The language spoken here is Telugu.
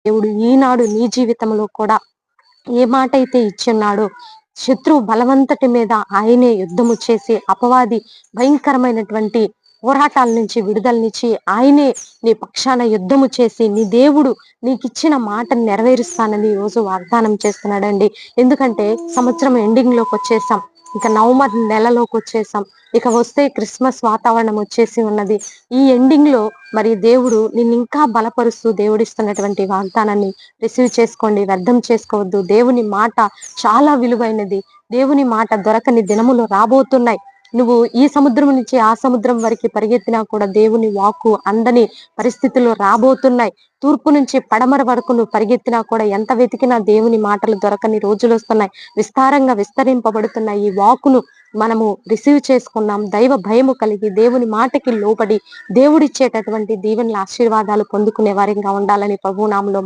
దేవుడు ఈనాడు నీ జీవితంలో కూడా ఏ మాట అయితే ఇచ్చున్నాడో శత్రువు బలవంతటి మీద ఆయనే యుద్ధము చేసి అపవాది భయంకరమైనటువంటి పోరాటాల నుంచి విడుదలనిచ్చి ఆయనే నీ పక్షాన యుద్ధము చేసి నీ దేవుడు నీకిచ్చిన మాటను నెరవేరుస్తానని ఈ రోజు వాగ్దానం చేస్తున్నాడండి. ఎందుకంటే సంవత్సరం ఎండింగ్ లోకి వచ్చేసాం. ఇక నవంబర్ నెలలోకి వచ్చేసాం. ఇక వస్తే క్రిస్మస్ వాతావరణం వచ్చేసి ఉన్నది. ఈ ఎండింగ్ లో మరి దేవుడు నిన్నింకా బలపరుస్తూ దేవుడిస్తున్నటువంటి వాగ్దానాన్ని రిసీవ్ చేసుకోండి. వ్యర్థం చేసుకోవద్దు. దేవుని మాట చాలా విలువైనది. దేవుని మాట దొరకని దినములు రాబోతున్నాయి. నువ్వు ఈ సముద్రం నుంచి ఆ సముద్రం వరకు పరిగెత్తినా కూడా దేవుని వాక్కు అందని పరిస్థితులు రాబోతున్నాయి. తూర్పు నుంచి పడమర వరకు నువ్వు పరిగెత్తినా కూడా ఎంత వెతికినా దేవుని మాటలు దొరకని రోజులు వస్తున్నాయి. విస్తారంగా విస్తరింపబడుతున్నాయి. ఈ వాక్కును మనము రిసీవ్ చేసుకున్నాం. దైవ భయము కలిగి దేవుని మాటకి లోబడి దేవుడిచ్చేటటువంటి దీవెనల ఆశీర్వాదాలు పొందుకునే వారిగా ఉండాలని ప్రభువు నామములో